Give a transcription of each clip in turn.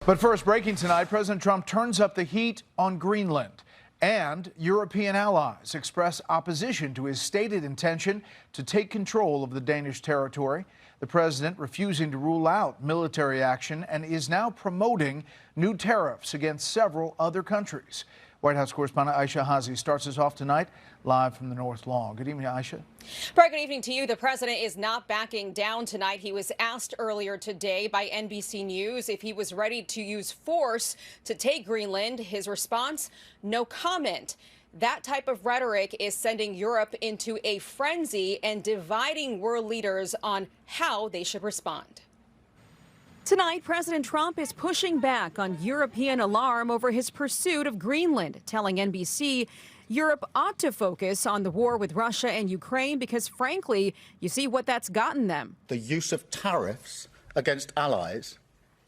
But first, breaking tonight, President Trump turns up the heat on Greenland, and European allies express opposition to his stated intention to take control of the Danish territory. The president refusing to rule out military action and is now promoting new tariffs against several other countries. White House correspondent Aisha Hazi starts us off tonight live from the North Lawn. Good evening, Aisha. Brett, good evening to you. The president is not backing down tonight. He was asked earlier today by NBC News if he was ready to use force to take Greenland. His response, no comment. That type of rhetoric is sending Europe into a frenzy and dividing world leaders on how they should respond. Tonight, President Trump is pushing back on European alarm over his pursuit of Greenland, telling NBC Europe ought to focus on the war with Russia and Ukraine because, frankly, you see what that's gotten them. The use of tariffs against allies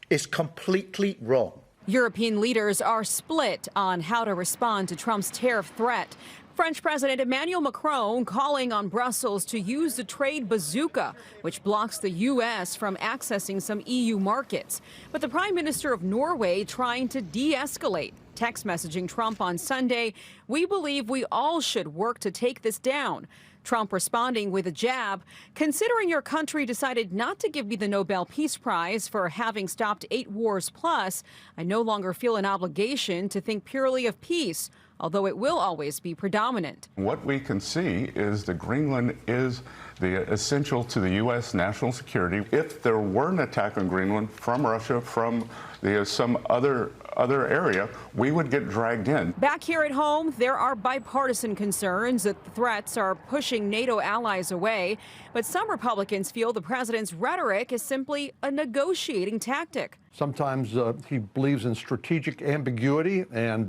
is completely wrong. European leaders are split on how to respond to Trump's tariff threat. French President Emmanuel Macron calling on Brussels to use the trade bazooka, which blocks the U.S. from accessing some EU markets. But the Prime Minister of Norway trying to de-escalate, text messaging Trump on Sunday, "We believe we all should work to take this down." Trump responding with a jab, "Considering your country decided not to give me the Nobel Peace Prize for having stopped 8 wars plus, I no longer feel an obligation to think purely of peace, although it will always be predominant." What we can see is that Greenland is essential to the U.S. national security. If there were an attack on Greenland from Russia, from some other area, we would get dragged in. Back here at home, there are bipartisan concerns that the threats are pushing NATO allies away. But some Republicans feel the president's rhetoric is simply a negotiating tactic. Sometimes he believes in strategic ambiguity and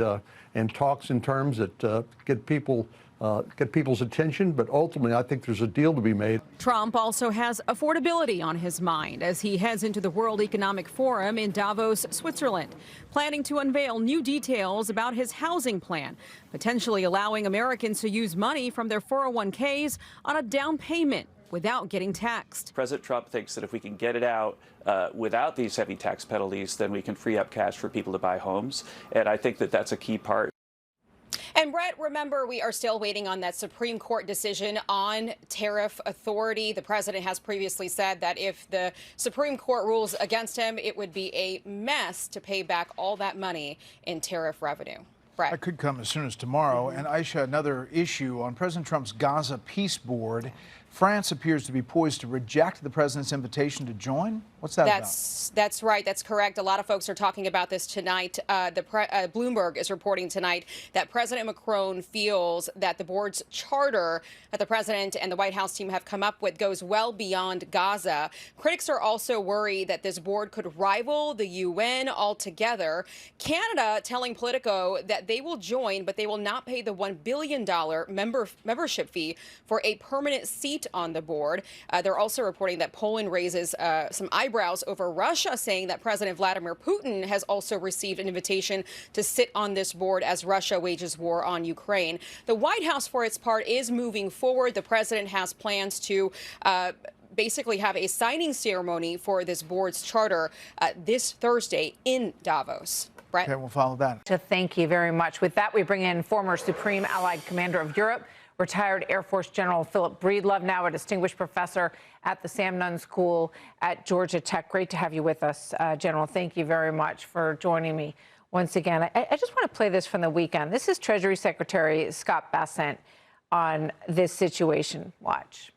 talks in terms that get people's attention, but ultimately I think there's a deal to be made. Trump also has affordability on his mind as he heads into the World Economic Forum in Davos, Switzerland, planning to unveil new details about his housing plan, potentially allowing Americans to use money from their 401ks on a down payment without getting taxed. President Trump thinks that if we can get it out without these heavy tax penalties, then we can free up cash for people to buy homes. And I think that that's a key part. And Brett, remember, we are still waiting on that Supreme Court decision on tariff authority. The president has previously said that if the Supreme Court rules against him, it would be a mess to pay back all that money in tariff revenue. Brett. That could come as soon as tomorrow. And Aisha, another issue on President Trump's Gaza peace board. France appears to be poised to reject the president's invitation to join. What's that about? That's right. That's correct. A lot of folks are talking about this tonight. Bloomberg is reporting tonight that President Macron feels that the board's charter that the president and the White House team have come up with goes well beyond Gaza. Critics are also worried that this board could rival the UN altogether. Canada telling Politico that they will join, but they will not pay the $1 billion membership fee for a permanent seat on the board. They're also reporting that Poland raises some eyebrows over Russia, saying that President Vladimir Putin has also received an invitation to sit on this board as Russia wages war on Ukraine. The White House, for its part, is moving forward. The president has plans to basically have a signing ceremony for this board's charter this Thursday in Davos. Brett? Okay, we'll follow that. Thank you very much. With that, we bring in former Supreme Allied Commander of Europe, retired Air Force General Philip Breedlove, now a distinguished professor at the Sam Nunn School at Georgia Tech. Great to have you with us, General. Thank you very much for joining me once again. I just want to play this from the weekend. This is Treasury Secretary Scott Bessent on this situation. Watch.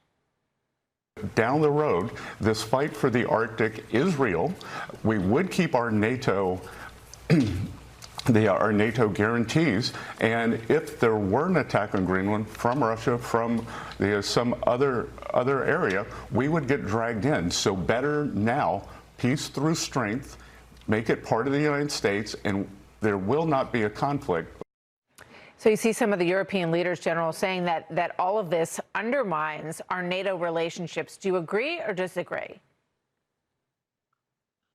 Down the road, this fight for the Arctic is real. We would keep our NATO our NATO guarantees, and if there were an attack on Greenland from Russia, from some other area, we would get dragged in. So better now, peace through strength, make it part of the United States, and there will not be a conflict. So you see some of the European leaders, General, saying that all of this undermines our NATO relationships. Do you agree or disagree?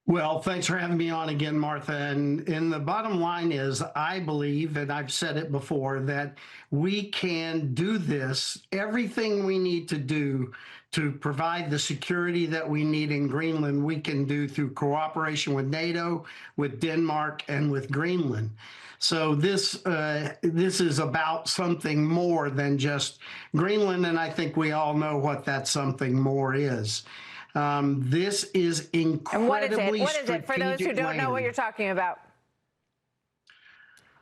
Well, thanks for having me on again, Martha. And the bottom line is, I believe, and I've said it before, that we can do this, everything we need to do to provide the security that we need in Greenland, we can do through cooperation with NATO, with Denmark, and with Greenland. So this is about something more than just Greenland, and I think we all know what that something more is. This is incredibly And what is it? What is it for those who don't know what you're talking about?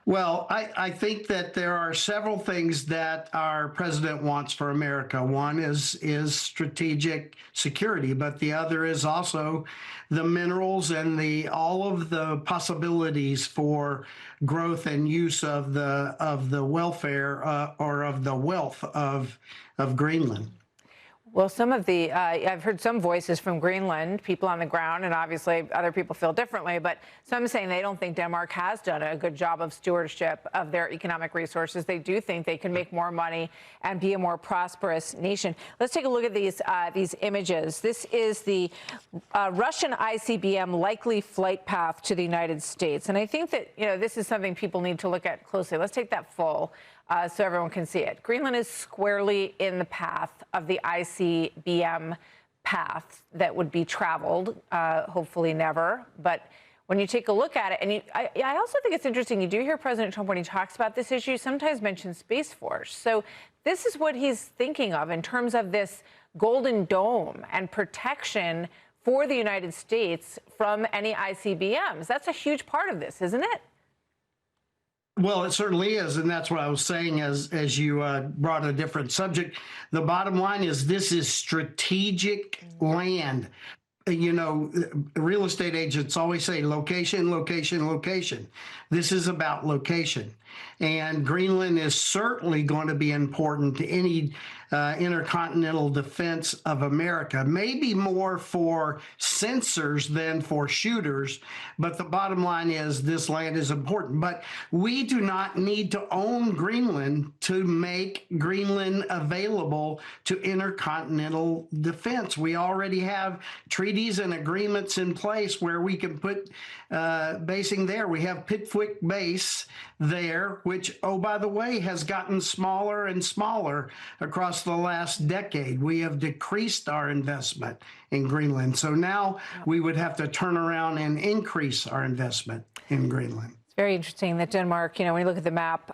Well, I think that there are several things that our president wants for America. One is strategic security, but the other is also the minerals and all of the possibilities for growth and use of the welfare or of the wealth of Greenland. Well, some of the, I've heard some voices from Greenland, people on the ground, and obviously other people feel differently, but some saying they don't think Denmark has done a good job of stewardship of their economic resources. They do think they can make more money and be a more prosperous nation. Let's take a look at these images. This is the Russian ICBM likely flight path to the United States. And I think that, this is something people need to look at closely. Let's take that full. So everyone can see it. Greenland is squarely in the path of the ICBM path that would be traveled, hopefully never. But when you take a look at it, and I also think it's interesting, you do hear President Trump when he talks about this issue, sometimes mention Space Force. So this is what he's thinking of in terms of this Golden Dome and protection for the United States from any ICBMs. That's a huge part of this, isn't it? Well, it certainly is, and that's what I was saying as you brought a different subject. The bottom line is this is strategic land. Real estate agents always say location, location, location. This is about location. And Greenland is certainly going to be important to any intercontinental defense of America, maybe more for sensors than for shooters. But the bottom line is this land is important. But we do not need to own Greenland to make Greenland available to intercontinental defense. We already have treaties and agreements in place where we can put basing there. We have Pittswick Base there, which, oh, by the way, has gotten smaller and smaller across the last decade. We have decreased our investment in Greenland. So now we would have to turn around and increase our investment in Greenland. It's very interesting that Denmark, when you look at the map,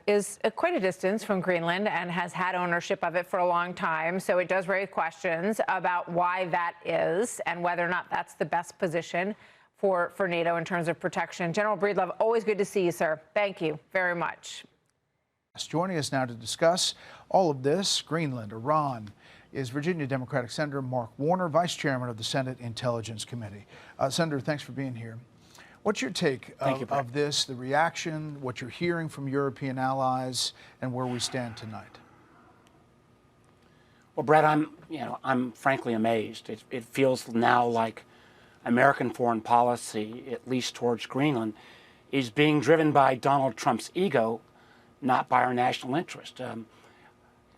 is quite a distance from Greenland and has had ownership of it for a long time. So it does raise questions about why that is and whether or not that's the best position for NATO in terms of protection. General Breedlove, always good to see you, sir. Thank you very much. Joining us now to discuss all of this, Greenland, Iran, is Virginia Democratic Senator Mark Warner, Vice Chairman of the Senate Intelligence Committee. Senator, thanks for being here. What's your take of this, the reaction, what you're hearing from European allies, and where we stand tonight? Well, Brett, I'm frankly amazed. It feels now like American foreign policy, at least towards Greenland, is being driven by Donald Trump's ego, not by our national interest.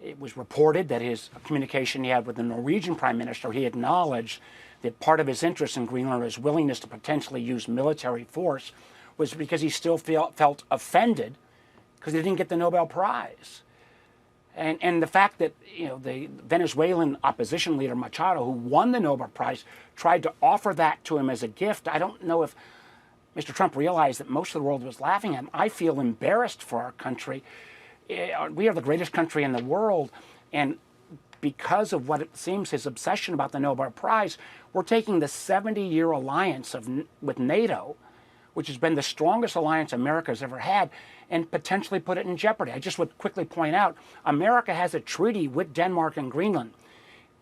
It was reported that his communication he had with the Norwegian Prime Minister, he acknowledged that part of his interest in Greenland, or his willingness to potentially use military force, was because he still felt offended because he didn't get the Nobel Prize. And the fact that the Venezuelan opposition leader Machado, who won the Nobel Prize, tried to offer that to him as a gift, I don't know if Mr. Trump realized that most of the world was laughing at him. I feel embarrassed for our country. We are the greatest country in the world, and because of what it seems his obsession about the Nobel Prize, we're taking the 70-year alliance with NATO, which has been the strongest alliance America's ever had, and potentially put it in jeopardy. I just would quickly point out, America has a treaty with Denmark and Greenland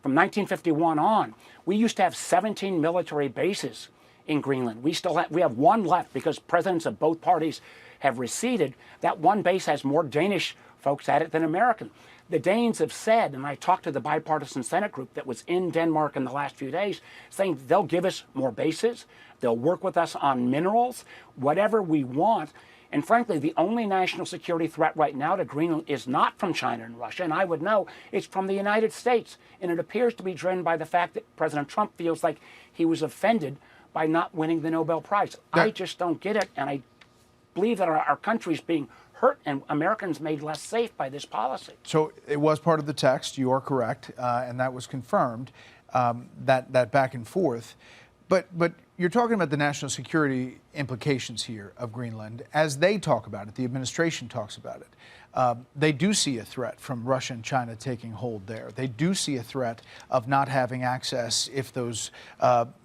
from 1951 on. We used to have 17 military bases in Greenland. We have one left because presidents of both parties have receded. That one base has more Danish folks at it than American. The Danes have said, and I talked to the bipartisan Senate group that was in Denmark in the last few days, saying they'll give us more bases, they'll work with us on minerals, whatever we want. And frankly, the only national security threat right now to Greenland is not from China and Russia, and I would know it's from the United States. And it appears to be driven by the fact that President Trump feels like he was offended by not winning the Nobel Prize. I just don't get it, and I believe that our country's being hurt and Americans made less safe by this policy. So it was part of the text. You are correct, and that was confirmed. That back and forth, but you're talking about the national security implications here of Greenland as they talk about it. The administration talks about it. They do see a threat from Russia and China taking hold there. They do see a threat of not having access if those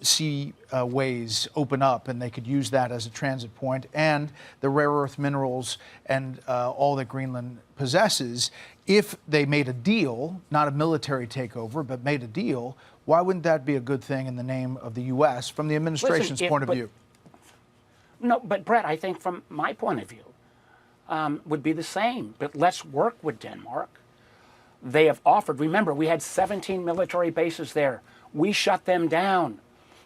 sea ways open up, and they could use that as a transit point, and the rare earth minerals and all that Greenland possesses. If they made a deal, not a military takeover, but made a deal, why wouldn't that be a good thing in the name of the U.S. from the administration's point of view? No, but Brett, I think from my point of view, would be the same. But let's work with Denmark. They have offered, remember, we had 17 military bases there. We shut them down.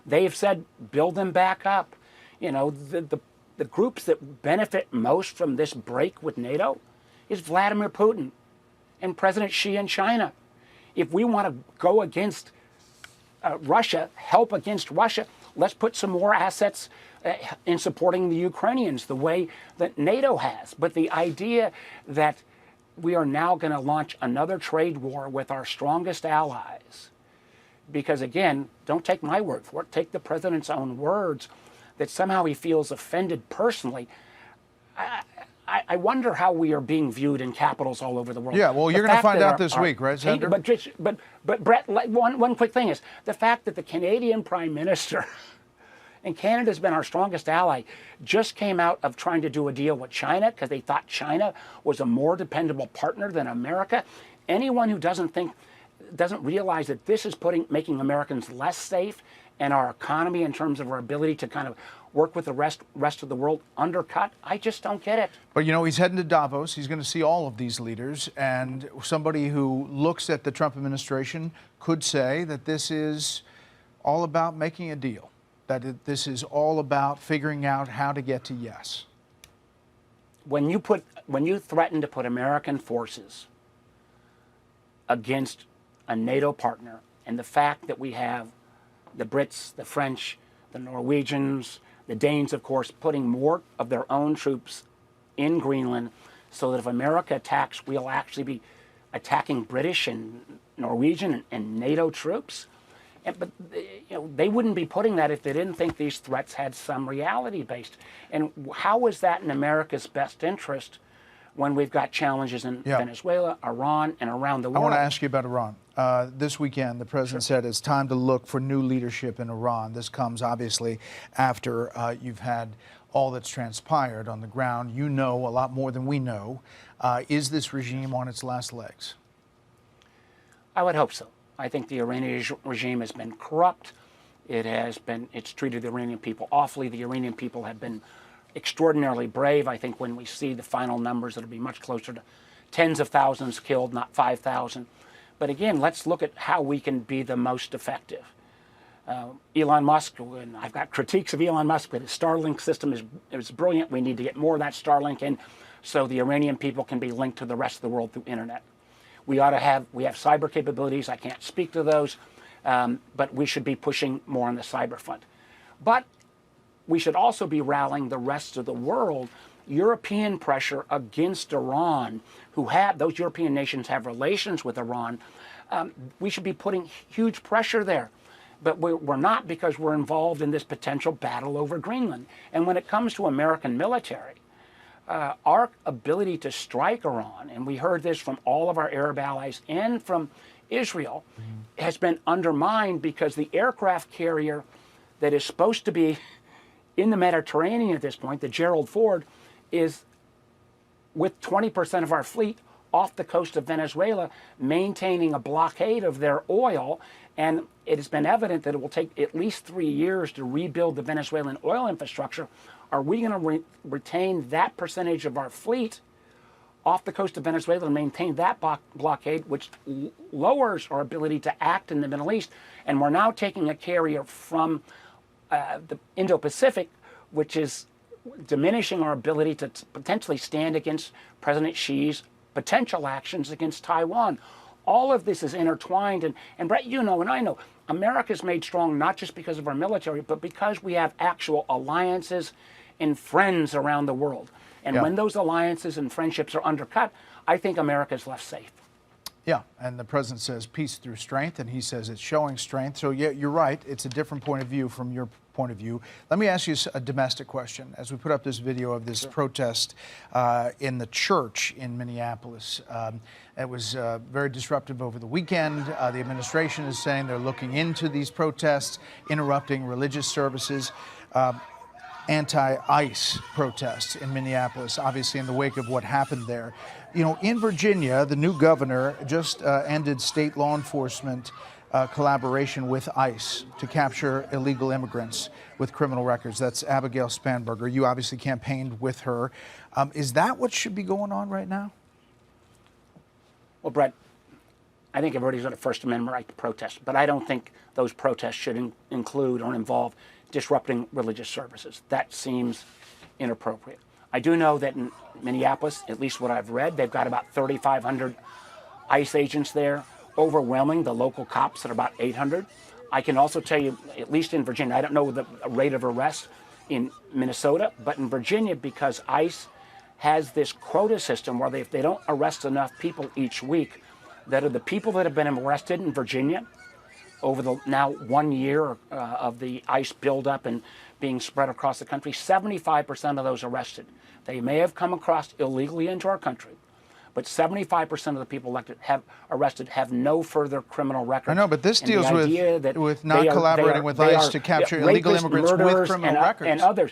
They have said, build them back up. You know, the groups that benefit most from this break with NATO is Vladimir Putin and President Xi in China. If we want to go against Russia, help against Russia, let's put some more assets in supporting the Ukrainians the way that NATO has. But the idea that we are now going to launch another trade war with our strongest allies, because again, don't take my word for it, take the president's own words, that somehow he feels offended personally. I wonder how we are being viewed in capitals all over the world. Yeah, well, you're going to find out this week, right, Senator? But Brett, one quick thing is the fact that the Canadian Prime Minister, and Canada's been our strongest ally, just came out of trying to do a deal with China because they thought China was a more dependable partner than America. Anyone who doesn't realize that this is making Americans less safe and our economy in terms of our ability to kind of work with the rest of the world undercut, I just don't get it. But you know, he's heading to Davos. He's going to see all of these leaders, and somebody who looks at the Trump administration could say that this is all about making a deal, that this is all about figuring out how to get to yes. When you threaten to put American forces against a NATO partner, and the fact that we have the Brits, the French, the Norwegians, the Danes, of course, putting more of their own troops in Greenland so that if America attacks, we'll actually be attacking British and Norwegian and NATO troops. But you know, they wouldn't be putting that if they didn't think these threats had some reality based. And how is that in America's best interest when we've got challenges in Venezuela, Iran, and around the world? I want to ask you about Iran. This weekend, the president said it's time to look for new leadership in Iran. This comes obviously after you've had all that's transpired on the ground. You know a lot more than we know. Is this regime on its last legs? I would hope so. I think the Iranian regime has been corrupt. It's treated the Iranian people awfully. The Iranian people have been extraordinarily brave. I think when we see the final numbers, it'll be much closer to tens of thousands killed, not 5,000. But again, let's look at how we can be the most effective. Elon Musk, and I've got critiques of Elon Musk, but his Starlink system is brilliant. We need to get more of that Starlink in so the Iranian people can be linked to the rest of the world through internet. We have cyber capabilities. I can't speak to those, but we should be pushing more on the cyber front. But we should also be rallying the rest of the world. European pressure against Iran, those European nations have relations with Iran. We should be putting huge pressure there. But we're not, because we're involved in this potential battle over Greenland. And when it comes to American military, our ability to strike Iran, and we heard this from all of our Arab allies and from Israel, has been undermined because the aircraft carrier that is supposed to be in the Mediterranean at this point, the Gerald Ford, is with 20% of our fleet off the coast of Venezuela, maintaining a blockade of their oil. And it has been evident that it will take at least 3 years to rebuild the Venezuelan oil infrastructure. Are we going to retain that percentage of our fleet off the coast of Venezuela and maintain that blockade, which lowers our ability to act in the Middle East? And we're now taking a carrier from the Indo-Pacific, which is diminishing our ability to potentially stand against President Xi's potential actions against Taiwan. All of this is intertwined. And Brett, you know, and I know, America's made strong not just because of our military, but because we have actual alliances and friends around the world. And when those alliances and friendships are undercut, I think America's left safe. Yeah, and the president says peace through strength, and he says it's showing strength. So, yeah, you're right. It's a different point of view from your point of view. Let me ask you a domestic question. As we put up this video of this protest in the church in Minneapolis, it was very disruptive over the weekend. The administration is saying they're looking into these protests, interrupting religious services. Anti-ICE protests in Minneapolis, obviously in the wake of what happened there. You know, in Virginia, the new governor just ended state law enforcement collaboration with ICE to capture illegal immigrants with criminal records. That's Abigail Spanberger. You obviously campaigned with her. Is that what should be going on right now? Well, Brett, I think everybody's got a First Amendment right to protest, but I don't think those protests should include or involve disrupting religious services. That seems inappropriate. I do know that in Minneapolis, at least what I've read, they've got about 3,500 ICE agents there, overwhelming the local cops at about 800. I can also tell you, at least in Virginia, I don't know the rate of arrest in Minnesota, but in Virginia, because ICE has this quota system where if they don't arrest enough people each week, that are the people that have been arrested in Virginia over the now 1 year of the ICE buildup and being spread across the country, 75% of those arrested. They may have come across illegally into our country, but 75% of the people arrested have no further criminal record. I know, but this deals with not collaborating with ICE to capture illegal immigrants with criminal records. And others.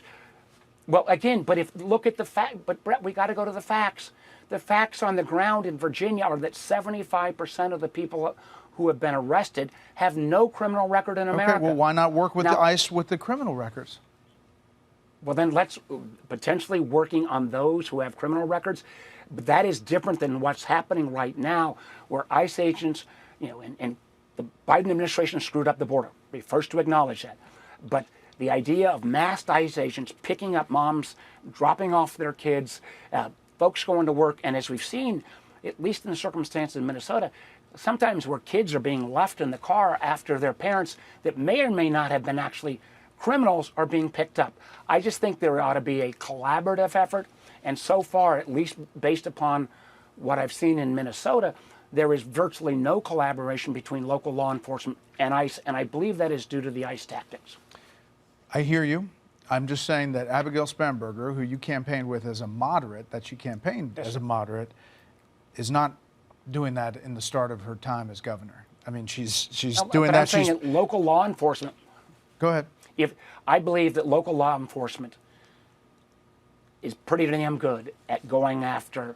Well, again, but if look at the fact, but Brett, we got to go to the facts. The facts on the ground in Virginia are that 75% of the people who have been arrested have no criminal record in America. Okay, well, why not work with the ICE with the criminal records? Well, then let's potentially working on those who have criminal records. But that is different than what's happening right now, where ICE agents, you know, and the Biden administration screwed up the border. Be first to acknowledge that. But the idea of masked ICE agents picking up moms, dropping off their kids, folks going to work, and as we've seen, at least in the circumstances in Minnesota, sometimes where kids are being left in the car after their parents that may or may not have been actually criminals are being picked up. I just think there ought to be a collaborative effort. And so far, at least based upon what I've seen in Minnesota, there is virtually no collaboration between local law enforcement and ICE. And I believe that is due to the ICE tactics. I hear you. I'm just saying that Abigail Spanberger, who you campaigned with as a moderate, as a moderate, is not doing that in the start of her time as governor. I mean, she's doing that. I'm saying that local law enforcement. Go ahead. If I believe that local law enforcement is pretty damn good at going after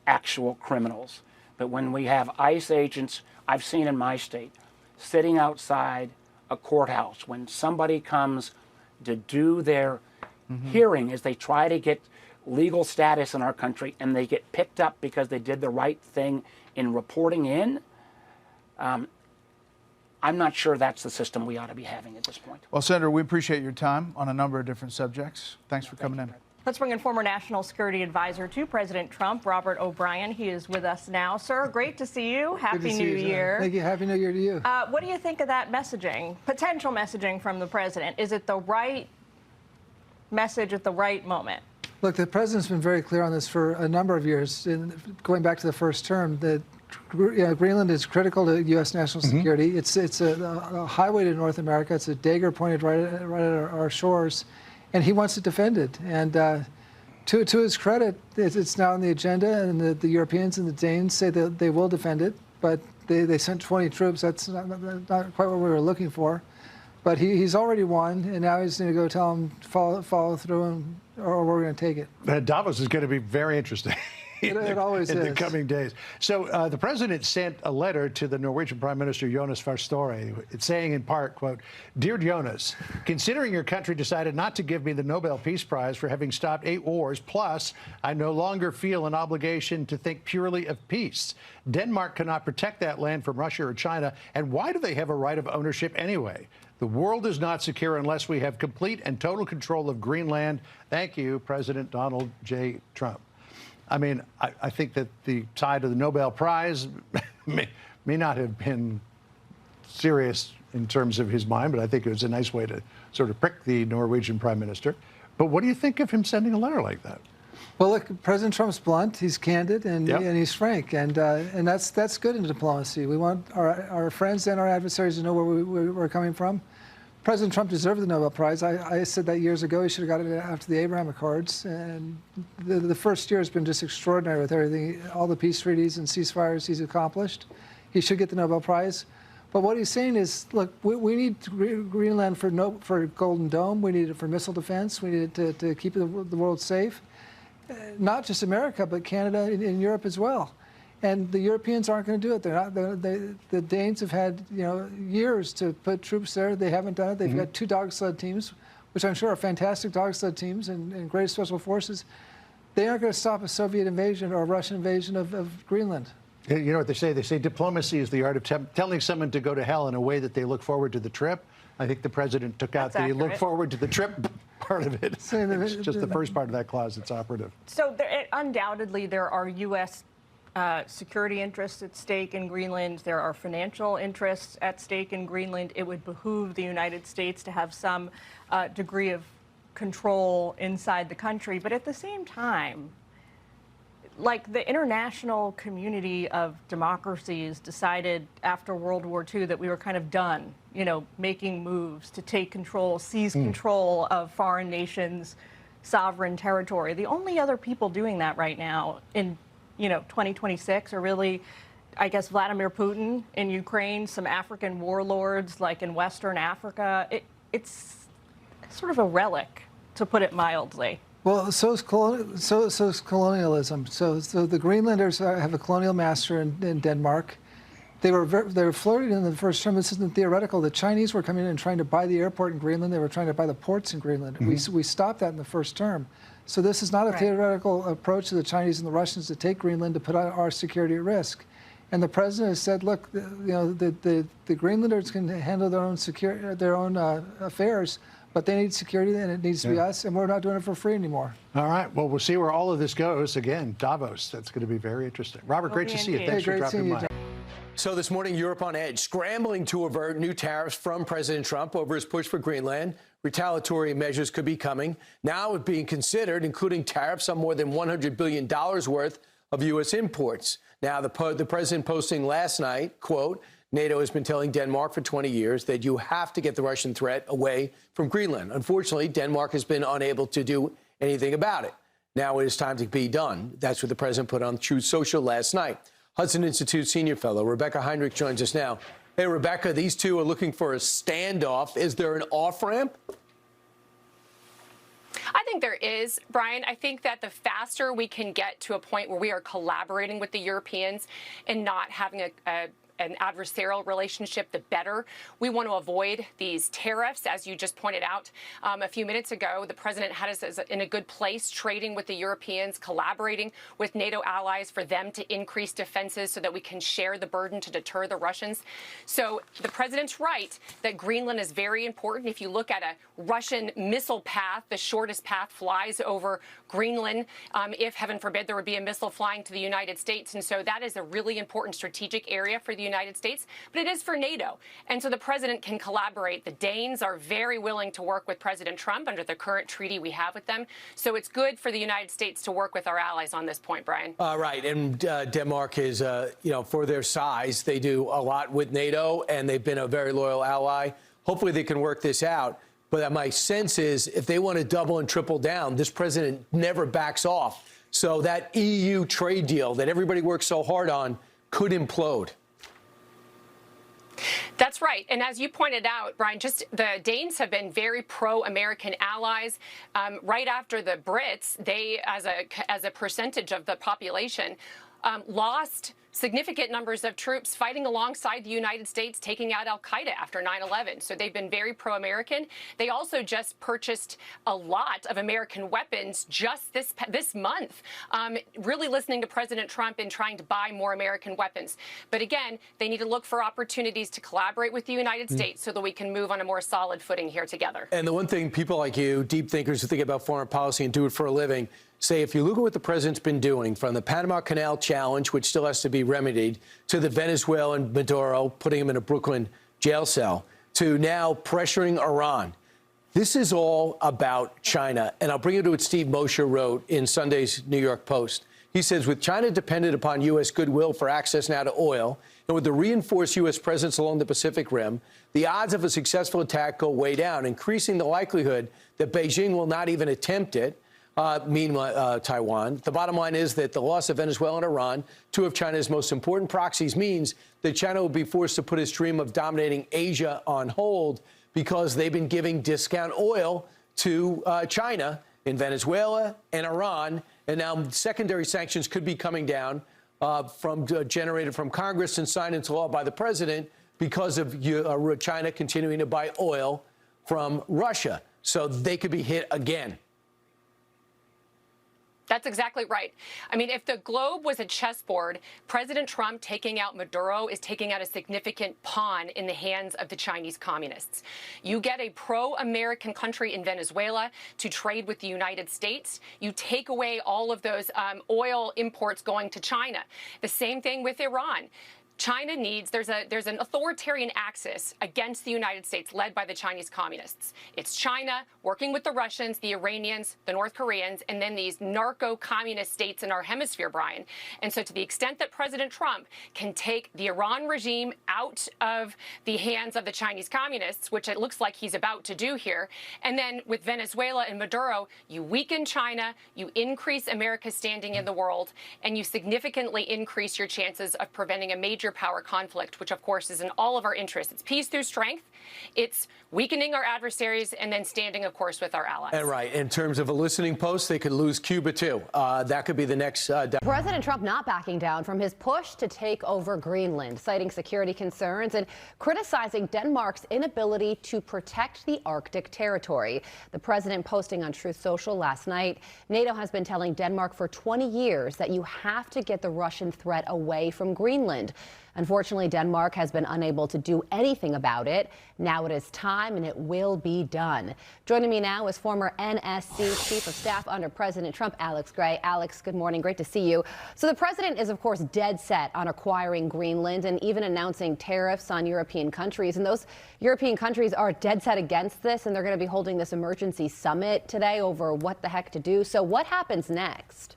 actual criminals, but when we have ICE agents, I've seen in my state, sitting outside a courthouse when somebody comes to do their hearing as they try to get legal status in our country, and they get picked up because they did the right thing in reporting in, I'm not sure that's the system we ought to be having at this point. Well, Senator, we appreciate your time on a number of different subjects. Thanks for coming in. Let's bring in former National Security Advisor to President Trump, Robert O'Brien. He is with us now. Sir, great to see you. Happy New Year. Thank you. Happy New Year to you. What do you think of that messaging, potential messaging from the president? Is it the right message at the right moment? Look, the president's been very clear on this for a number of years, going back to the first term, that Greenland is critical to U.S. national security. It's a highway to North America. It's a dagger pointed right at our shores, and he wants to defend it. And to his credit, it's now on the agenda, and the Europeans and the Danes say that they will defend it, but they sent 20 troops. That's not quite what we were looking for. But he's already won, and now he's going to go tell them follow through, or we're going to take it. Davos is going to be very interesting. It always in is. the coming days. So the president sent a letter to the Norwegian Prime Minister Jonas Gahr Støre. It's saying in part, quote, "Dear Jonas, considering your country decided not to give me the Nobel Peace Prize for having stopped 8 wars, plus I no longer feel an obligation to think purely of peace. Denmark cannot protect that land from Russia or China, and why do they have a right of ownership anyway? The world is not secure unless we have complete and total control of Greenland. Thank you, President Donald J. Trump." I mean, I think that the side of the Nobel Prize may not have been serious in terms of his mind, but I think it was a nice way to sort of prick the Norwegian prime minister. But what do you think of him sending a letter like that? Well, look, President Trump's blunt. He's candid and, Yep. and he's frank, and that's good in diplomacy. We want our friends and our adversaries to know where we're coming from. President Trump deserved the Nobel Prize. I said that years ago. He should have got it after the Abraham Accords. And the first year has been just extraordinary with everything, all the peace treaties and ceasefires he's accomplished. He should get the Nobel Prize. But what he's saying is, look, we need Greenland for Golden Dome. We need it for missile defense. We need it to keep the world safe. Not just America, but Canada and Europe as well. And the Europeans aren't going to do it. They're not. The Danes have had years to put troops there. They haven't done it. They've got 2 dog sled teams, which I'm sure are fantastic dog sled teams and great special forces. They aren't going to stop a Soviet invasion or a Russian invasion of Greenland. You know what they say? They say diplomacy is the art of telling someone to go to hell in a way that they look forward to the trip. I think the president took out the look forward to the trip part of it. It's just the first part of that clause that's operative. So undoubtedly there are U.S. Security interests at stake in Greenland. There are financial interests at stake in Greenland. It would behoove the United States to have some degree of control inside the country. But at the same time, like the international community of democracies decided after World War II that we were kind of done, making moves to take control, seize control of foreign nations' sovereign territory. The only other people doing that right now in 2026 are really, I guess, Vladimir Putin in Ukraine, some African warlords like in Western Africa. It's sort of a relic, to put it mildly. Well, so is colonialism. So the Greenlanders have a colonial master in Denmark. They were flirting in the first term. This isn't theoretical. The Chinese were coming in and trying to buy the airport in Greenland. They were trying to buy the ports in Greenland. We stopped that in the first term. So this is not a theoretical approach to the Chinese and the Russians to take Greenland to put our security at risk. And the president has said, look, the Greenlanders can handle their own affairs, but they need security, and it needs to be us, and we're not doing it for free anymore. All right. Well, we'll see where all of this goes. Again, Davos. That's going to be very interesting. Robert, great to see you. Thanks for dropping by. So this morning, Europe on edge, scrambling to avert new tariffs from President Trump over his push for Greenland. Retaliatory measures could be coming. Now it's being considered, including tariffs on more than $100 billion worth of U.S. imports. Now, the president posting last night, quote, NATO has been telling Denmark for 20 years that you have to get the Russian threat away from Greenland. Unfortunately, Denmark has been unable to do anything about it. Now it is time to be done. That's what the president put on Truth Social last night. Hudson Institute senior fellow Rebecca Heinrich joins us now. Hey, Rebecca, these two are looking for a standoff. Is there an off-ramp? I think there is, Brian. I think that the faster we can get to a point where we are collaborating with the Europeans and not having an adversarial relationship, the better. We want to avoid these tariffs, as you just pointed out a few minutes ago. The president had us in a good place, trading with the Europeans, collaborating with NATO allies for them to increase defenses so that we can share the burden to deter the Russians. So the president's right that Greenland is very important. If you look at a Russian missile path, the shortest path flies over Greenland. If, heaven forbid, there would be a missile flying to the United States. And so that is a really important strategic area for the United States, but it is for NATO. And so the president can collaborate. The Danes are very willing to work with President Trump under the current treaty we have with them. So it's good for the United States to work with our allies on this point, Brian. Right. And Denmark is, for their size, they do a lot with NATO, and they've been a very loyal ally. Hopefully they can work this out. But my sense is if they want to double and triple down, this president never backs off. So that EU trade deal that everybody works so hard on could implode. That's right. And as you pointed out, Brian, just the Danes have been very pro-American allies. Right after the Brits, they, as a percentage of the population, lost significant numbers of troops fighting alongside the United States, taking out al-Qaeda after 9/11. So they've been very pro-American. They also just purchased a lot of American weapons just this month, really listening to President Trump and trying to buy more American weapons. But again, they need to look for opportunities to collaborate with the United States so that we can move on a more solid footing here together. And the one thing people like you, deep thinkers who think about foreign policy and do it for a living, say if you look at what the president's been doing, from the Panama Canal challenge, which still has to be remedied, to the Venezuelan Maduro, putting him in a Brooklyn jail cell, to now pressuring Iran. This is all about China. And I'll bring you to what Steve Mosher wrote in Sunday's New York Post. He says, with China dependent upon U.S. goodwill for access now to oil, and with the reinforced U.S. presence along the Pacific Rim, the odds of a successful attack go way down, increasing the likelihood that Beijing will not even attempt it. Meanwhile, Taiwan. The bottom line is that the loss of Venezuela and Iran, two of China's most important proxies, means that China will be forced to put its dream of dominating Asia on hold because they've been giving discount oil to China in Venezuela and Iran. And now secondary sanctions could be coming down generated from Congress and signed into law by the president because of China continuing to buy oil from Russia. So they could be hit again. That's exactly right. I mean, if the globe was a chessboard, President Trump taking out Maduro is taking out a significant pawn in the hands of the Chinese communists. You get a pro-American country in Venezuela to trade with the United States. You take away all of those oil imports going to China. The same thing with Iran. China needs, there's an authoritarian axis against the United States led by the Chinese communists. It's China working with the Russians, the Iranians, the North Koreans, and then these narco-communist states in our hemisphere, Brian. And so to the extent that President Trump can take the Iran regime out of the hands of the Chinese communists, which it looks like he's about to do here, and then with Venezuela and Maduro, you weaken China, you increase America's standing in the world, and you significantly increase your chances of preventing a major power conflict, which of course is in all of our interests. It's peace through strength. It's weakening our adversaries and then standing, of course, with our allies. And right. In terms of a listening post, they could lose Cuba, too. That could be the next. President Trump not backing down from his push to take over Greenland, citing security concerns and criticizing Denmark's inability to protect the Arctic territory. The president posting on Truth Social last night, NATO has been telling Denmark for 20 years that you have to get the Russian threat away from Greenland. Unfortunately, Denmark has been unable to do anything about it. Now it is time, and it will be done. Joining me now is former NSC Chief of Staff under President Trump, Alex Gray. Alex, good morning. Great to see you. So the president is, of course, dead set on acquiring Greenland and even announcing tariffs on European countries. And those European countries are dead set against this, and they're going to be holding this emergency summit today over what the heck to do. So what happens next?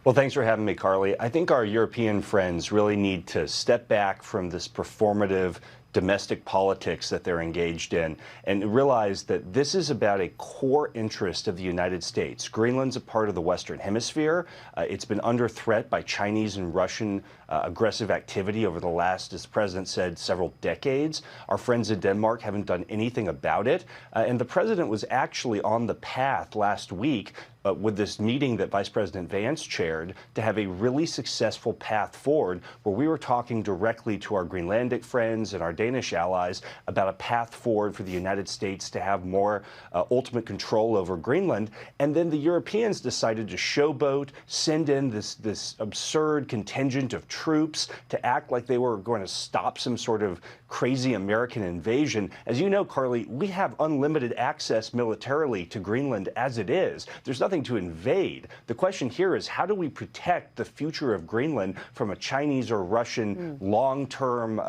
Well, thanks for having me, Carly. I think our European friends really need to step back from this performative domestic politics that they're engaged in and realize that this is about a core interest of the United States. Greenland's a part of the Western Hemisphere. It's been under threat by Chinese and Russian aggressive activity over the last, as the president said, several decades. Our friends in Denmark haven't done anything about it. And the president was actually on the path last week with this meeting that Vice President Vance chaired to have a really successful path forward where we were talking directly to our Greenlandic friends and our Danish allies about a path forward for the United States to have more ultimate control over Greenland. And then the Europeans decided to showboat, send in this absurd contingent of troops to act like they were going to stop some sort of crazy American invasion. As you know, Carly, we have unlimited access militarily to Greenland as it is. There's nothing to invade. The question here is, how do we protect the future of Greenland from a Chinese or Russian long-term,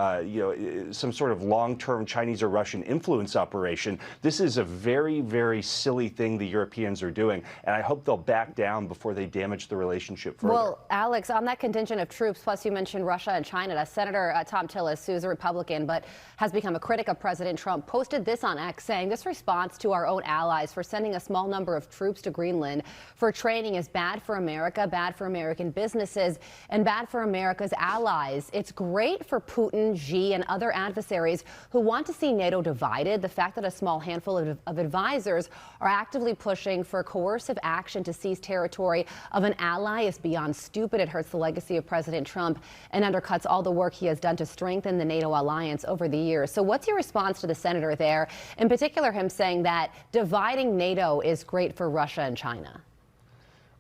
some sort of long-term Chinese or Russian influence operation? This is a very, very silly thing the Europeans are doing, and I hope they'll back down before they damage the relationship further. Well, Alex, on that contingent of troops, plus you mentioned Russia and China, Senator Tom Tillis, who's a Republican but has become a critic of President Trump, posted this on X saying this response to our own allies for sending a small number of troops to Greenland for training is bad for America, bad for American businesses, and bad for America's allies. It's great for Putin, Xi, and other adversaries who want to see NATO divided. The fact that a small handful of advisors are actively pushing for coercive action to seize territory of an ally is beyond stupid. It hurts the legacy of President Trump and undercuts all the work he has done to strengthen the NATO alliance over the years. So what's your response to the senator there, in particular him saying that dividing NATO is great for Russia and China?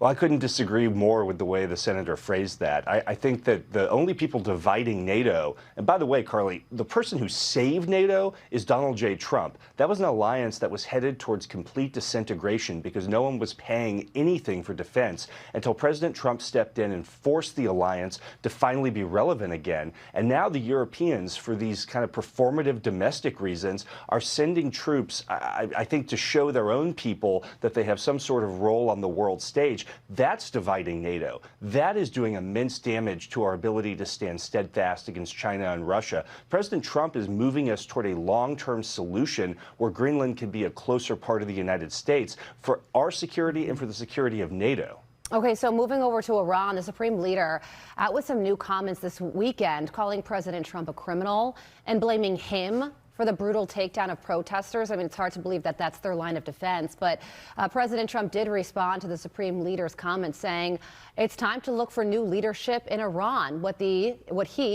Well, I couldn't disagree more with the way the senator phrased that. I think that the only people dividing NATO, and by the way, Carly, the person who saved NATO is Donald J. Trump. That was an alliance that was headed towards complete disintegration because no one was paying anything for defense until President Trump stepped in and forced the alliance to finally be relevant again. And now the Europeans, for these kind of performative domestic reasons, are sending troops, I think, to show their own people that they have some sort of role on the world stage. That's dividing NATO. That is doing immense damage to our ability to stand steadfast against China and Russia. President Trump is moving us toward a long-term solution where Greenland can be a closer part of the United States for our security and for the security of NATO. Okay, so moving over to Iran, the Supreme Leader out with some new comments this weekend, calling President Trump a criminal and blaming him for the brutal takedown of protesters. I mean, it's hard to believe that that's their line of defense, but President Trump did respond to the Supreme Leader's comments, saying it's time to look for new leadership in Iran. What he,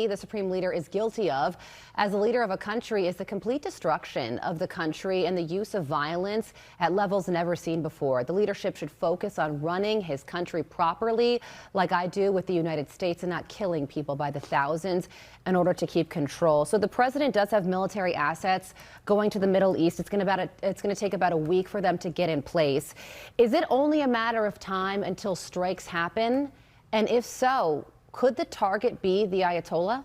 the Supreme Leader, is guilty of as the leader of a country is the complete destruction of the country and the use of violence at levels never seen before. The leadership should focus on running his country properly, like I do with the United States, and not killing people by the thousands in order to keep control. So the president does have military assets going to the Middle East. It's going to take about a week for them to get in place. Is it only a matter of time until strikes happen? And if so, could the target be the Ayatollah?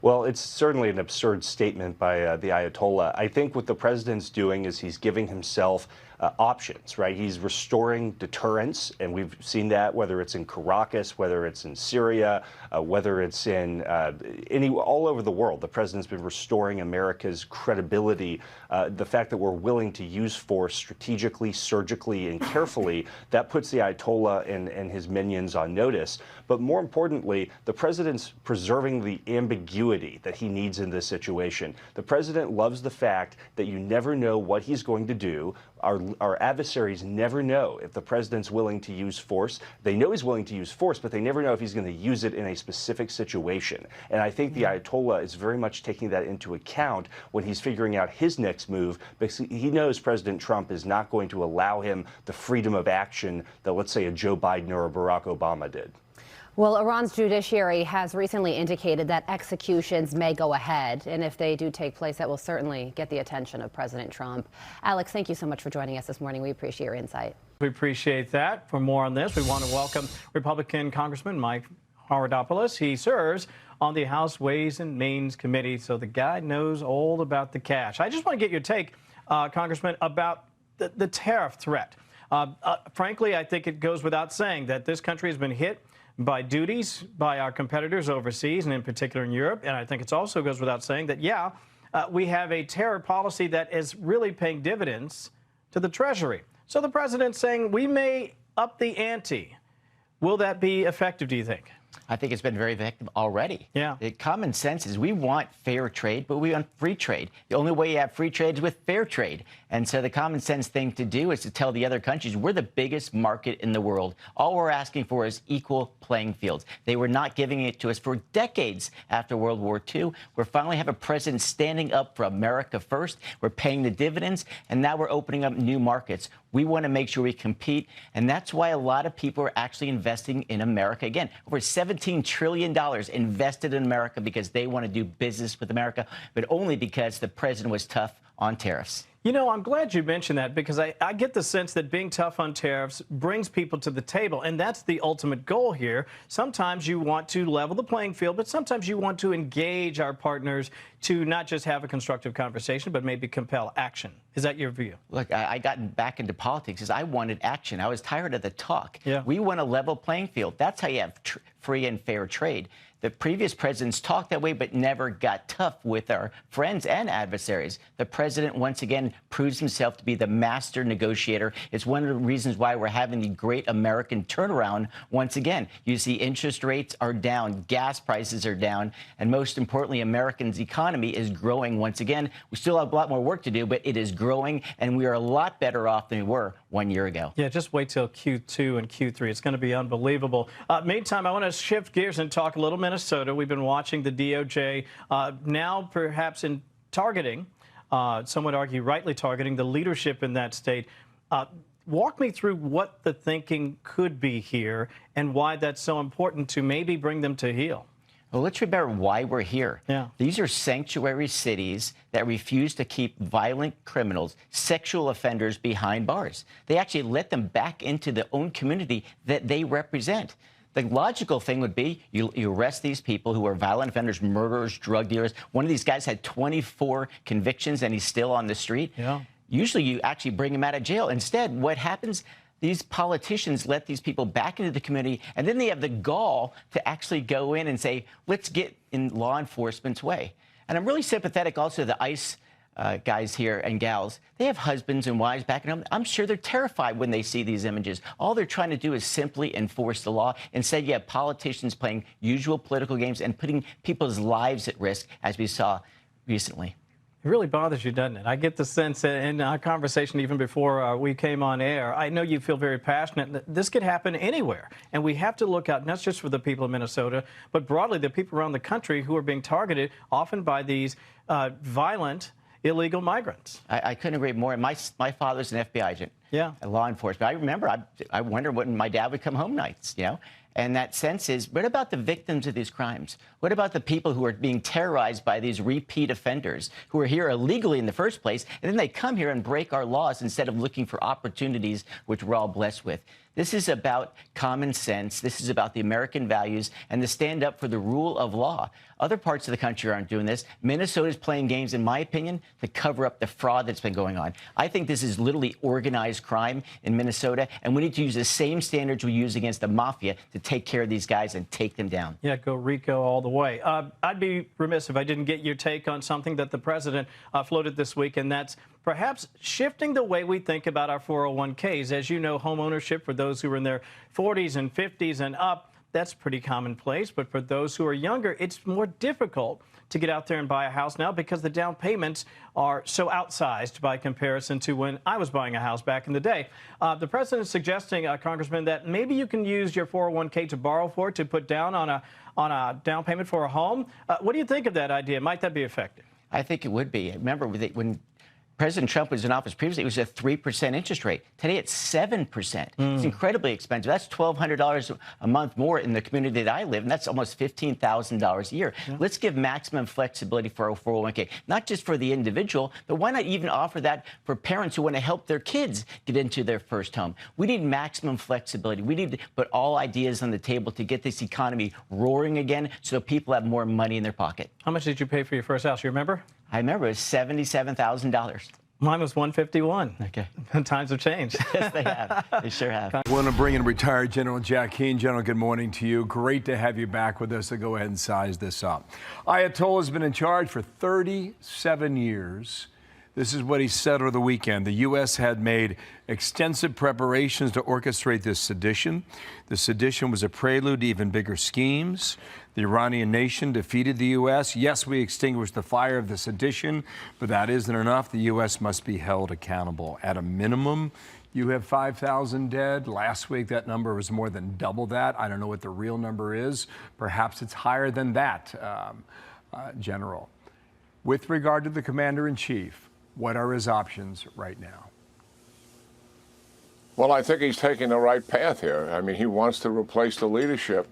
Well, it's certainly an absurd statement by the Ayatollah. I think what the president's doing is he's giving himself options, right? He's restoring deterrence, and we've seen that whether it's in Caracas, whether it's in Syria, whether it's in all over the world. The president's been restoring America's credibility. The fact that we're willing to use force strategically, surgically, and carefully, that puts the Ayatollah and his minions on notice. But more importantly, the president's preserving the ambiguity that he needs in this situation. The president loves the fact that you never know what he's going to do. Our adversaries never know if the president's willing to use force. They know he's willing to use force, but they never know if he's going to use it in a specific situation. And I think the Ayatollah is very much taking that into account when he's figuring out his next move, because he knows President Trump is not going to allow him the freedom of action that, let's say, a Joe Biden or a Barack Obama did. Well, Iran's judiciary has recently indicated that executions may go ahead, and if they do take place, that will certainly get the attention of President Trump. Alex, thank you so much for joining us this morning. We appreciate your insight. We appreciate that. For more on this, we want to welcome Republican Congressman Mike Howardopoulos. He serves on the House Ways and Means Committee, so the guy knows all about the cash. I just want to get your take, Congressman, about the tariff threat. Frankly, I think it goes without saying that this country has been hit by duties by our competitors overseas, and in particular in Europe. And I think it also goes without saying that, we have a terror policy that is really paying dividends to the Treasury. So the president's saying we may up the ante. Will that be effective, do you think? I think it's been very effective already. Yeah. The common sense is we want fair trade, but we want free trade. The only way you have free trade is with fair trade. And so the common sense thing to do is to tell the other countries we're the biggest market in the world. All we're asking for is equal playing fields. They were not giving it to us for decades after World War II. We finally have a president standing up for America first. We're paying the dividends, and now we're opening up new markets. We want to make sure we compete, and that's why a lot of people are actually investing in America. Again, over $17 trillion invested in America because they want to do business with America, but only because the president was tough on tariffs. You know, I'm glad you mentioned that, because I get the sense that being tough on tariffs brings people to the table, and that's the ultimate goal here. Sometimes you want to level the playing field, but sometimes you want to engage our partners to not just have a constructive conversation, but maybe compel action. Is that your view? Look, I got back into politics because I wanted action. I was tired of the talk. Yeah. We want a level playing field. That's how you have free and fair trade. The previous presidents talked that way, but never got tough with our friends and adversaries. The president, once again, proves himself to be the master negotiator. It's one of the reasons why we're having the great American turnaround once again. You see interest rates are down, gas prices are down, and most importantly, Americans' economy is growing once again. We still have a lot more work to do, but it is growing, and we are a lot better off than we were 1 year ago. Yeah, just wait till Q2 and Q3. It's going to be unbelievable. Meantime, I want to shift gears and talk a little Minnesota. We've been watching the DOJ now perhaps in targeting, some would argue rightly targeting, the leadership in that state. Walk me through what the thinking could be here and why that's so important to maybe bring them to heel. Well, let's remember why we're here. Yeah. These are sanctuary cities that refuse to keep violent criminals, sexual offenders behind bars. They actually let them back into their own community that they represent. The logical thing would be you arrest these people who are violent offenders, murderers, drug dealers. One of these guys had 24 convictions and he's still on the street. Yeah. Usually you actually bring him out of jail. Instead, what happens, these politicians let these people back into the community, and then they have the gall to actually go in and say, let's get in law enforcement's way. And I'm really sympathetic also to the ICE guys here and gals. They have husbands and wives back at home. I'm sure they're terrified when they see these images. All they're trying to do is simply enforce the law. Instead, you have politicians playing usual political games and putting people's lives at risk, as we saw recently. It really bothers you, doesn't it? I get the sense in our conversation even before we came on air, I know you feel very passionate that this could happen anywhere. And we have to look out not just for the people of Minnesota, but broadly the people around the country who are being targeted often by these violent, illegal migrants. I couldn't agree more. My father's an FBI agent. Yeah. Law enforcement. I remember, I wonder when my dad would come home nights, you know? And that sense is, what about the victims of these crimes? What about the people who are being terrorized by these repeat offenders who are here illegally in the first place, and then they come here and break our laws instead of looking for opportunities which we're all blessed with? This is about common sense. This is about the American values and to stand up for the rule of law. Other parts of the country aren't doing this. Minnesota's playing games, in my opinion, to cover up the fraud that's been going on. I think this is literally organized crime in Minnesota, and we need to use the same standards we use against the mafia to take care of these guys and take them down. Yeah, go Rico all the way. I'd be remiss if I didn't get your take on something that the president floated this week, and that's perhaps shifting the way we think about our 401ks. As you know, home ownership for those who are in their 40s and 50s and up, that's pretty commonplace. But for those who are younger, it's more difficult to get out there and buy a house now because the down payments are so outsized by comparison to when I was buying a house back in the day. The president is suggesting, Congressman, that maybe you can use your 401k to borrow for it to put down on a down payment for a home. What do you think of that idea? Might that be effective? I think it would be. Remember, when President Trump was in office previously, it was a 3% interest rate. Today, it's 7%. It's incredibly expensive. That's $1,200 a month more in the community that I live in. That's almost $15,000 a year. Yeah. Let's give maximum flexibility for our 401k, not just for the individual, but why not even offer that for parents who want to help their kids get into their first home? We need maximum flexibility. We need to put all ideas on the table to get this economy roaring again so people have more money in their pocket. How much did you pay for your first house? You remember? I remember it was $77,000. Mine was $151. Okay. Times have changed. Yes, they have. They sure have. I want to bring in retired General Jack Keane. General, good morning to you. Great to have you back with us. So go ahead and size this up. Ayatollah has been in charge for 37 years. This is what he said over the weekend. The U.S. had made extensive preparations to orchestrate this sedition. The sedition was a prelude to even bigger schemes. The Iranian nation defeated the U.S. Yes, we extinguished the fire of the sedition, but that isn't enough. The U.S. must be held accountable. At a minimum, you have 5,000 dead. Last week, that number was more than double that. I don't know what the real number is. Perhaps it's higher than that, General. With regard to the commander-in-chief, what are his options right now? Well, I think he's taking the right path here. I mean, he wants to replace the leadership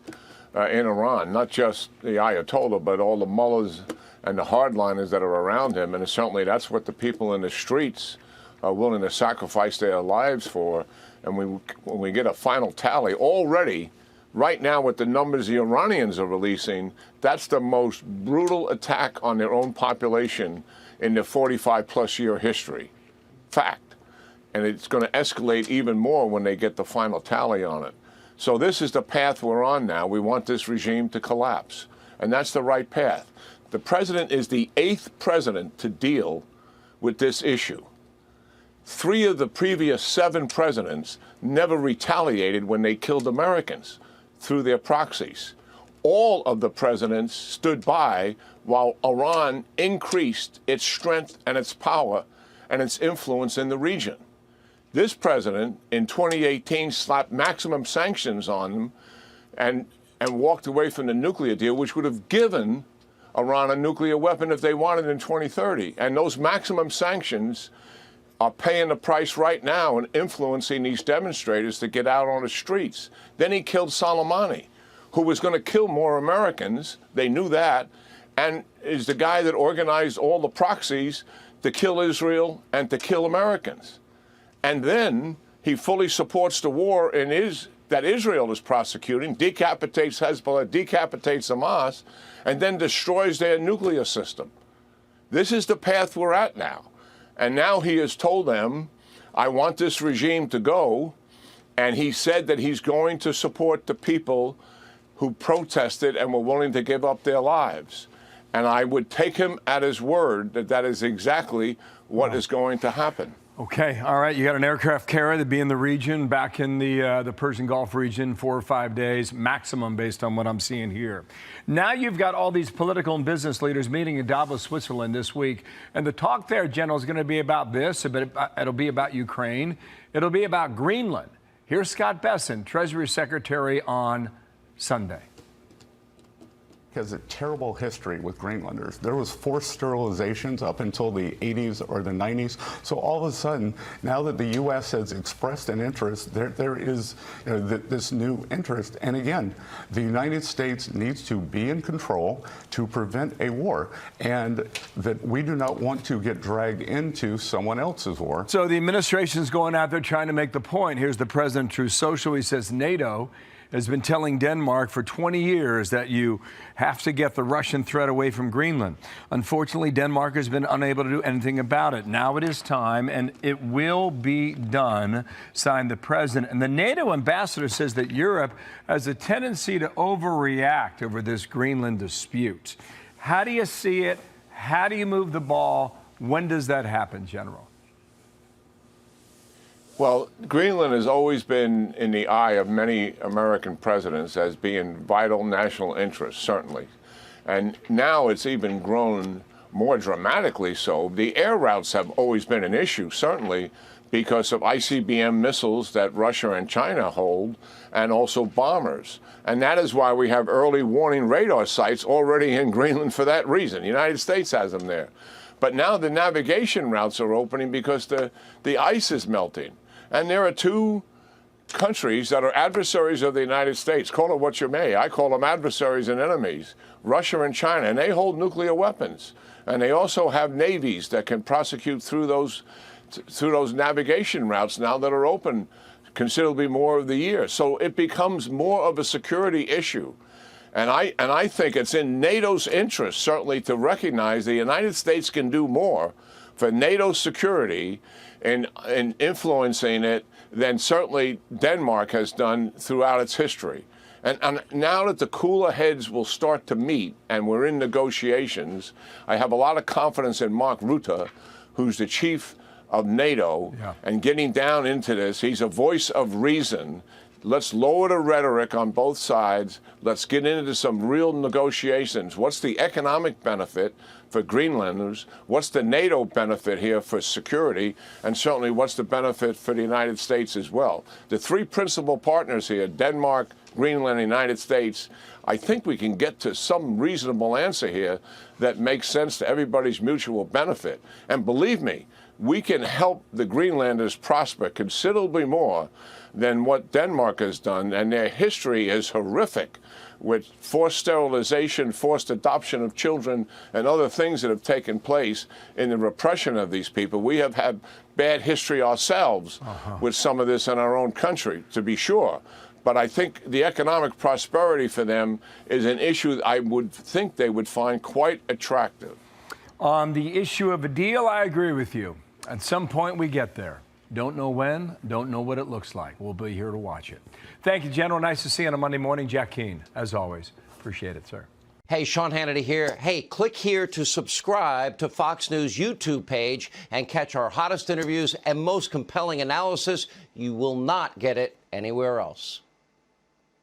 in Iran, not just the Ayatollah, but all the mullahs and the hardliners that are around him. And certainly that's what the people in the streets are willing to sacrifice their lives for. And when we get a final tally, already, right now with the numbers the Iranians are releasing, that's the most brutal attack on their own population in their 45-plus year history. Fact. And it's going to escalate even more when they get the final tally on it. So this is the path we're on now. We want this regime to collapse. And that's the right path. The president is the 8th president to deal with this issue. 3 of the previous 7 presidents never retaliated when they killed Americans through their proxies. All of the presidents stood by while Iran increased its strength and its power and its influence in the region. This president, in 2018, slapped maximum sanctions on them and walked away from the nuclear deal, which would have given Iran a nuclear weapon if they wanted in 2030. And those maximum sanctions are paying the price right now and influencing these demonstrators to get out on the streets. Then he killed Soleimani, who was going to kill more Americans. They knew that, and is the guy that organized all the proxies to kill Israel and to kill Americans. And then he fully supports the war that Israel is prosecuting, decapitates Hezbollah, decapitates Hamas, and then destroys their nuclear system. This is the path we're at now. And now he has told them, I want this regime to go. And he said that he's going to support the people who protested and were willing to give up their lives. And I would take him at his word that that is exactly what is going to happen. Okay, all right. You got an aircraft carrier to be in the region, back in the Persian Gulf region, 4 or 5 days maximum, based on what I'm seeing here. Now you've got all these political and business leaders meeting in Davos, Switzerland this week, and the talk there, General, is going to be about this. It'll be about Ukraine. It'll be about Greenland. Here's Scott Bessent, Treasury Secretary, on Sunday. Has a terrible history with Greenlanders. There was forced sterilizations up until the 80s or the 90s. So all of a sudden, now that the U.S. has expressed an interest, there is this new interest. And again, the United States needs to be in control to prevent a war, and that we do not want to get dragged into someone else's war. So the administration's going out there trying to make the point. Here's the president, Truth Social. He says NATO has been telling Denmark for 20 years that you have to get the Russian threat away from Greenland. Unfortunately, Denmark has been unable to do anything about it. Now it is time, and it will be done, signed the president. And the NATO ambassador says that Europe has a tendency to overreact over this Greenland dispute. How do you see it? How do you move the ball? When does that happen, General? Well, Greenland has always been in the eye of many American presidents as being vital national interest, certainly. And now it's even grown more dramatically so. The air routes have always been an issue, certainly, because of ICBM missiles that Russia and China hold, and also bombers. And that is why we have early warning radar sites already in Greenland for that reason. The United States has them there. But now the navigation routes are opening because the ice is melting. And there are two countries that are adversaries of the United States. Call it what you may. I call them adversaries and enemies, Russia and China. And they hold nuclear weapons. And they also have navies that can prosecute through those navigation routes now that are open considerably more of the year. So it becomes more of a security issue. And I think it's in NATO's interest, certainly, to recognize the United States can do more for NATO security in influencing it than certainly Denmark has done throughout its history. And now that the cooler heads will start to meet and we're in negotiations, I have a lot of confidence in Mark Rutte, who's the chief of NATO, and getting down into this. He's a voice of reason. Let's lower the rhetoric on both sides. Let's get into some real negotiations. What's the economic benefit for Greenlanders? What's the NATO benefit here for security? And certainly, what's the benefit for the United States as well? The three principal partners here, Denmark, Greenland, and the United States, I think we can get to some reasonable answer here that makes sense to everybody's mutual benefit. And believe me, we can help the Greenlanders prosper considerably more than what Denmark has done, and their history is horrific with forced sterilization, forced adoption of children, and other things that have taken place in the repression of these people. We have had bad history ourselves with some of this in our own country, to be sure. But I think the economic prosperity for them is an issue that I would think they would find quite attractive. On the issue of a deal, I agree with you. At some point, we get there. Don't know when, don't know what it looks like. We'll be here to watch it. Thank you, General. Nice to see you on a Monday morning. Jack Keane, as always. Appreciate it, sir. Hey, Sean Hannity here. Hey, click here to subscribe to Fox News YouTube page and catch our hottest interviews and most compelling analysis. You will not get it anywhere else.